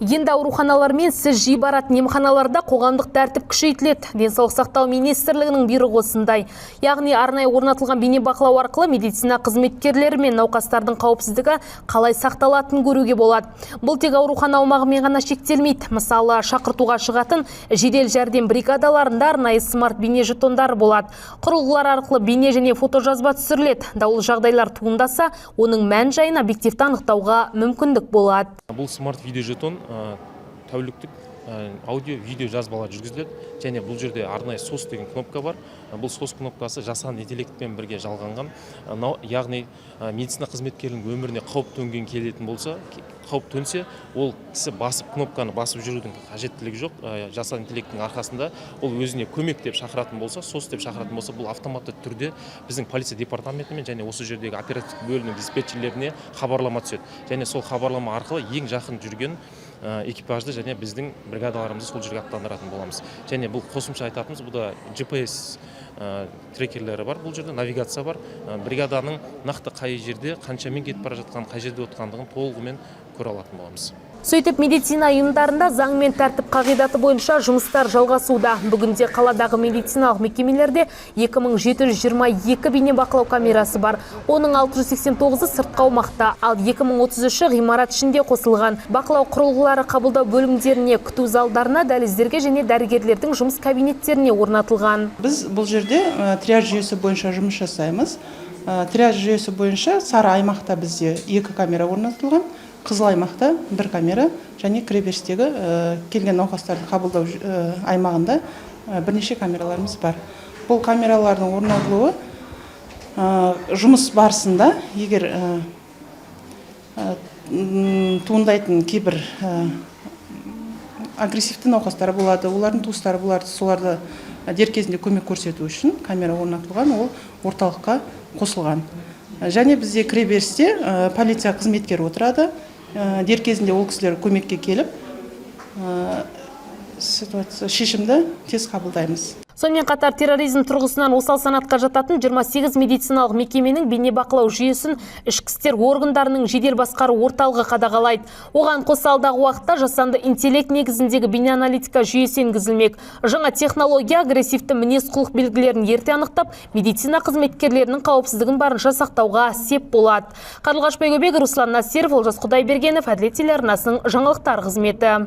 Енді ауруханалар мен сіз жиі баратын емханаларда қоғамдық тәртіп күшейтіледі. Денсаулық сақтау министрлігінің бұйрығы осындай. Яғни арнайы орнатылған бейнебақылау арқылы медицина қызметкерлері мен науқастардың қауіпсіздігі қалай сақталатынын көруге болады. Бұл тек аурухана аумағымен ғана шектелмейді. Мысалы, шақыртуға шығатын жедел жәрдем бригадаларында арнайы смарт бейне жетондар болады. Құрылғылар арқылы бейне және фотожазба түсіріледі. Даулы жағдайлар туындаса, оның мән жайын объективті анықтауға мүмкіндік болады. Бұл смарт видео жетон тәуліктік аудио-видео жазбалар жүргізіледі, және бұл жерде арнайы SOS деген кнопка бар. Бұл SOS кнопкасы жасанды интеллектпен бірге жалғанған. Яғни медицина қызметкерінің өміріне қауіп төнген келетін болса, қауіп төнсе, ол кісі кнопканы басып жүрудің қажеттілігі жоқ. Жасанды интеллекттің арқасында ол өзіне көмек деп шақыратын болса, SOS деп шақыратын болса, бұл автоматты түрде біздің полиция департаментімен және осы жердегі оперативтік бөлімнің диспетчерлеріне хабарлама түседі. Және сол хабарлама арқылы ең жақын жүрген экипажды және біздің бригадаларымызды сол жерге аттандыратын боламыз. Және бұл қосымша айтатымыз, бұда GPS трекерлері бар, бұл жерде навигация бар. Бригаданың нақты қай жерде, қаншамен кетіп бара жатқан, қай жерде отқандығын толығымен көре алатын боламыз. Сөйтіп, медицина ұйымдарында заң мен тәртіп қағидаты бойынша жұмыстар жалғасуда. Бүгінде қаладағы медициналық мекемелерде 2722 бейнебақылау камерасы бар. Оның 689-ы сыртқы аумақта, ал 2033-і ғимарат ішінде қосылған. Бақылау құрылғылары қабылдау бөлімдеріне, күту залдарына, дәліздерге және дәрігерлердің жұмыс кабинеттеріне орнатылған. Біз бұл жерде триаж жүйесі бойынша жұмыс жасаймыз. Триаж жүйесі бойынша сары аймақта бізде 2 камера орнатылған. Қызыл аймақта 1 камера және кіреберістегі келген науқастарды қабылдау аймағында бірнеше камераларымыз бар. Бұл камералардың орнатылуы жұмыс барысында егер туындайтын кейбір агрессивті науқастар болады, олардың туыстары болады, соларды дер кезінде көмек көрсету үшін камера орнатылған, ол орталыққа қосылған. Және бізде кіреберісте полиция қызметкері отырады. Дер кезінде ол кісілер көмекке келіп, шешімді тез қабылдаймыз. Сонымен қатар терроризм тұрғысынан осал санатқа жататын 28 медициналық мекеменің бейнебақылау жүйесін ішкі істер органдарының жедел басқару орталығы қадағалайды. Оған қоса алдағы уақытта жасанды интеллект негізіндегі бейне-аналитика жүйесі енгізілмек. Жаңа технология агрессивті мінез-құлық белгілерін ерте анықтап, медицина қызметкерлерінің қауіпсіздігін барынша сақтауға сеп болады. Қарлығаш Байгөбек, Руслан Насиров, Олжас Құдайбергенов, Әділет телеарнасының жаңалықтар қызметі.